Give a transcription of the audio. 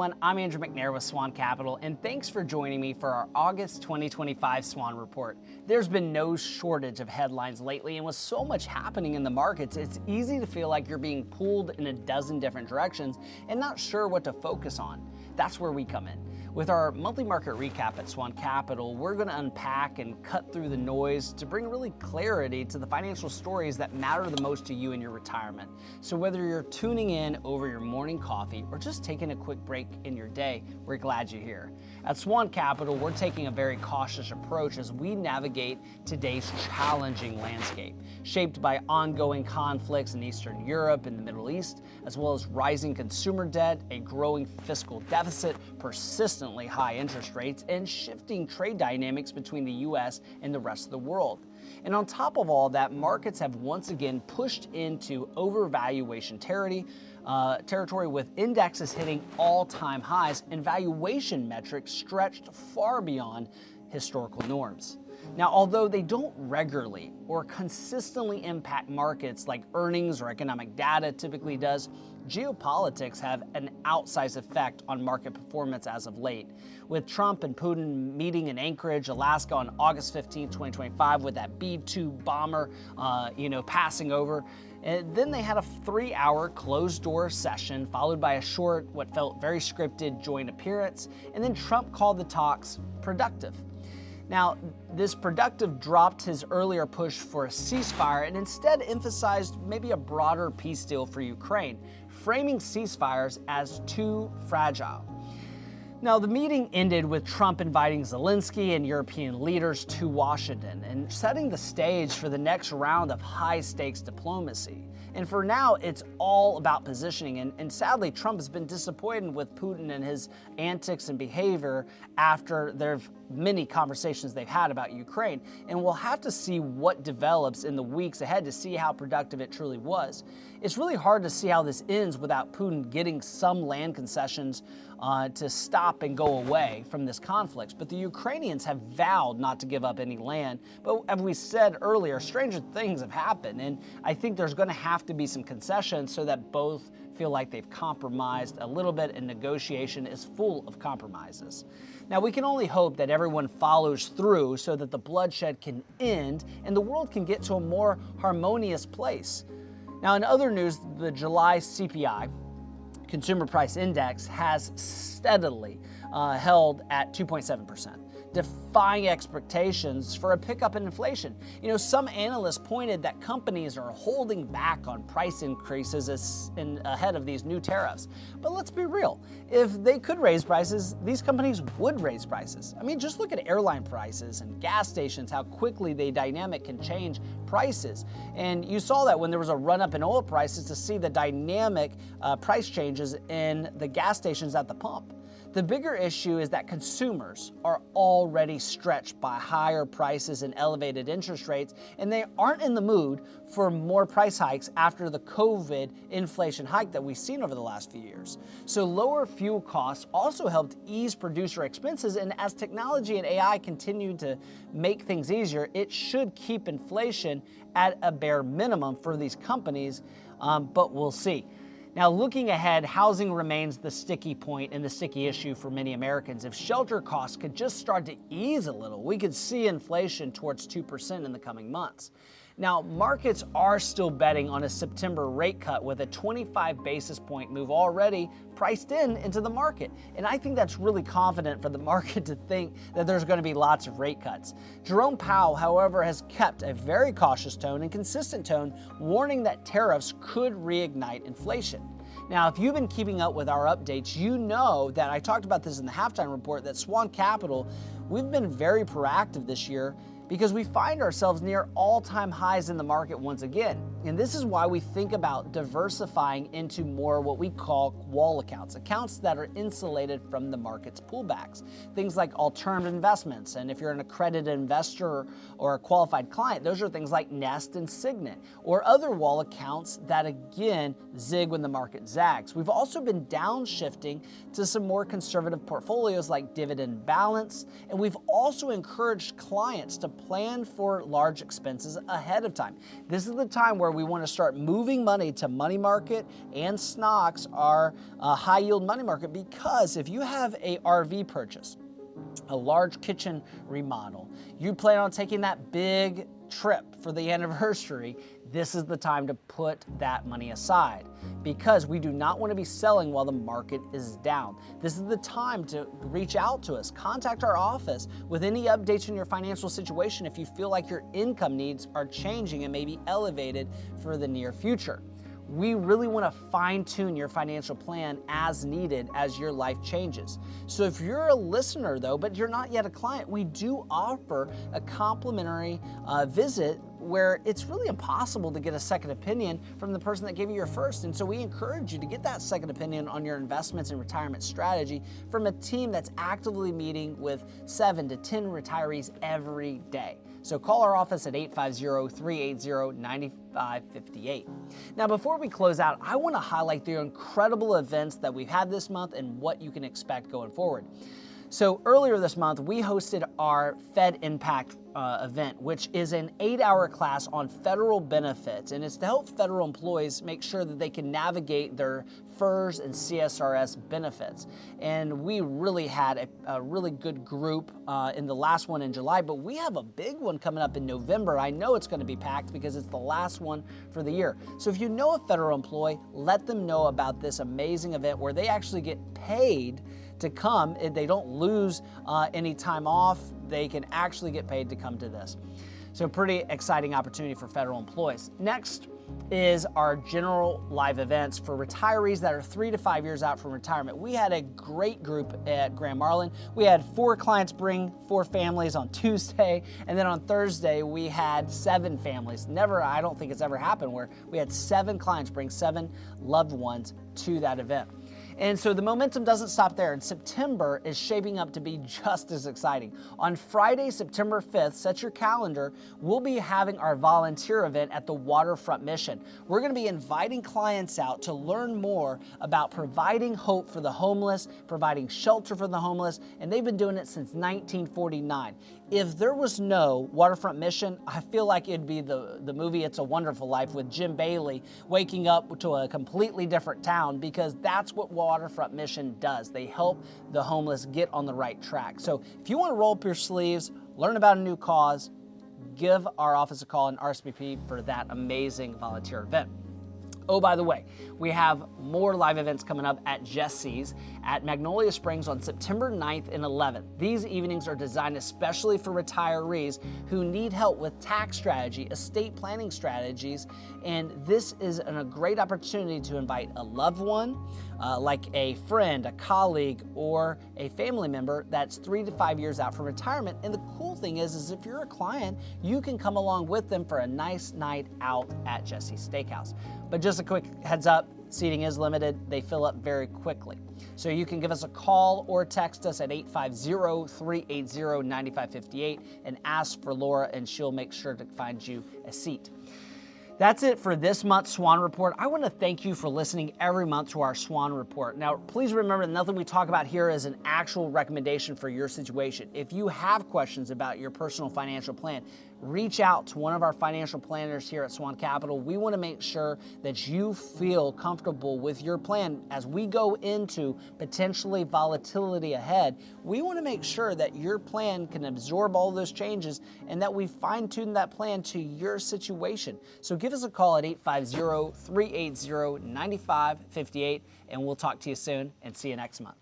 everyone, I'm Andrew McNair with SWAN Capital, and thanks for joining me for our August 2025 SWAN Report. There's been no shortage of headlines lately, and with so much happening in the markets, it's easy to feel like you're being pulled in a dozen different directions and not sure what to focus on. That's where we come in. With our monthly market recap at SWAN Capital, we're going to unpack and cut through the noise to bring really clarity to the financial stories that matter the most to you in your retirement. So whether you're tuning in over your morning coffee or just taking a quick break in your day, we're glad you're here. At SWAN Capital, we're taking a very cautious approach as we navigate today's challenging landscape, shaped by ongoing conflicts in Eastern Europe and the Middle East, as well as rising consumer debt, a growing fiscal deficit, persistently high interest rates, and shifting trade dynamics between the U.S. and the rest of the world. And on top of all that, markets have once again pushed into overvaluation territory with indexes hitting all-time highs and valuation metrics stretched far beyond historical norms. Now, although they don't regularly or consistently impact markets like earnings or economic data typically does, geopolitics have an outsized effect on market performance as of late. With Trump and Putin meeting in Anchorage, Alaska on August 15, 2025 with that B-2 bomber, passing over. And then they had a 3-hour closed-door session followed by a short, what felt very scripted joint appearance, and then Trump called the talks productive. Now, this productive dropped his earlier push for a ceasefire and instead emphasized maybe a broader peace deal for Ukraine, framing ceasefires as too fragile. Now, the meeting ended with Trump inviting Zelensky and European leaders to Washington and setting the stage for the next round of high-stakes diplomacy. And for now, it's all about positioning. And sadly, Trump has been disappointed with Putin and his antics and behavior after their many conversations they've had about Ukraine. And we'll have to see what develops in the weeks ahead to see how productive it truly was. It's really hard to see how this ends without Putin getting some land concessions to stop and go away from this conflict. But the Ukrainians have vowed not to give up any land. But as we said earlier, stranger things have happened. And I think there's going to have to be some concessions so that both feel like they've compromised a little bit, and negotiation is full of compromises. Now, we can only hope that everyone follows through so that the bloodshed can end and the world can get to a more harmonious place. Now, in other news, the July CPI, Consumer Price Index, has steadily held at 2.7%. defying expectations for a pickup in inflation. Some analysts pointed that companies are holding back on price increases ahead of these new tariffs. But let's be real. If they could raise prices, these companies would raise prices. Just look at airline prices and gas stations, how quickly they dynamic can change prices. And you saw that when there was a run-up in oil prices to see the dynamic price changes in the gas stations at the pump. The bigger issue is that consumers are already stretched by higher prices and elevated interest rates, and they aren't in the mood for more price hikes after the COVID inflation hike that we've seen over the last few years. So lower fuel costs also helped ease producer expenses, and as technology and AI continue to make things easier, it should keep inflation at a bare minimum for these companies, but we'll see. Now, looking ahead, housing remains the sticky point and the sticky issue for many Americans. If shelter costs could just start to ease a little, we could see inflation towards 2% in the coming months. Now, markets are still betting on a September rate cut with a 25 basis point move already priced into the market. And I think that's really confident for the market to think that there's going to be lots of rate cuts. Jerome Powell, however, has kept a very cautious tone and consistent tone, warning that tariffs could reignite inflation. Now, if you've been keeping up with our updates, you know that I talked about this in the halftime report that SWAN Capital, we've been very proactive this year because we find ourselves near all-time highs in the market once again. And this is why we think about diversifying into more what we call wall accounts, accounts that are insulated from the market's pullbacks. Things like alternative investments, and if you're an accredited investor or a qualified client, those are things like Nest and Signet, or other wall accounts that again zig when the market zags. We've also been downshifting to some more conservative portfolios like Dividend Balance, and we've also encouraged clients to plan for large expenses ahead of time. This is the time where where we want to start moving money to money market and stocks, our high yield money market, because if you have a RV purchase, a large kitchen remodel, you plan on taking that big trip for the anniversary, this is the time to put that money aside, because we do not want to be selling while the market is down. This is the time to reach out to us, contact our office with any updates in your financial situation if you feel like your income needs are changing and may be elevated for the near future. We really want to fine-tune your financial plan as needed as your life changes. So if you're a listener though, but you're not yet a client, we do offer a complimentary visit where it's really impossible to get a second opinion from the person that gave you your first. And so we encourage you to get that second opinion on your investments and retirement strategy from a team that's actively meeting with 7 to 10 retirees every day. So call our office at 850-380-9558. Now, before we close out, I want to highlight the incredible events that we've had this month and what you can expect going forward. So earlier this month, we hosted our Fed Impact event, which is an 8-hour class on federal benefits, and it's to help federal employees make sure that they can navigate their FERS and CSRS benefits. And we really had a really good group in the last one in July, but we have a big one coming up in November. I know it's going to be packed because it's the last one for the year. So if you know a federal employee, let them know about this amazing event where they actually get paid to come. They don't lose any time off. They can actually get paid to come to this. So pretty exciting opportunity for federal employees. Next is our general live events for retirees that are 3 to 5 years out from retirement. We had a great group at Grand Marlin. We had 4 clients bring 4 families on Tuesday, and then on Thursday we had 7 families. I don't think it's ever happened where we had 7 clients bring 7 loved ones to that event. And so the momentum doesn't stop there, and September is shaping up to be just as exciting. On Friday, September 5th, set your calendar, we'll be having our volunteer event at the Waterfront Mission. We're going to be inviting clients out to learn more about providing hope for the homeless, providing shelter for the homeless, and they've been doing it since 1949. If there was no Waterfront Mission, I feel like it'd be the movie It's a Wonderful Life with Jim Bailey waking up to a completely different town, because that's what Waterfront Mission does. They help the homeless get on the right track. So if you want to roll up your sleeves, learn about a new cause, give our office a call and RSVP for that amazing volunteer event. Oh, by the way, we have more live events coming up at Jesse's at Magnolia Springs on September 9th and 11th. These evenings are designed especially for retirees who need help with tax strategy, estate planning strategies, and this is a great opportunity to invite a loved one, like a friend, a colleague, or a family member that's 3 to 5 years out from retirement. And the cool thing is if you're a client, you can come along with them for a nice night out at Jesse's Steakhouse. But just a quick heads up, seating is limited. They fill up very quickly. So you can give us a call or text us at 850-380-9558 and ask for Laura, and she'll make sure to find you a seat. That's it for this month's SWAN Report. I want to thank you for listening every month to our SWAN Report. Now, please remember that nothing we talk about here is an actual recommendation for your situation. If you have questions about your personal financial plan, reach out to one of our financial planners here at SWAN Capital. We want to make sure that you feel comfortable with your plan as we go into potentially volatility ahead. We want to make sure that your plan can absorb all those changes and that we fine-tune that plan to your situation. So give us a call at 850-380-9558, and we'll talk to you soon and see you next month.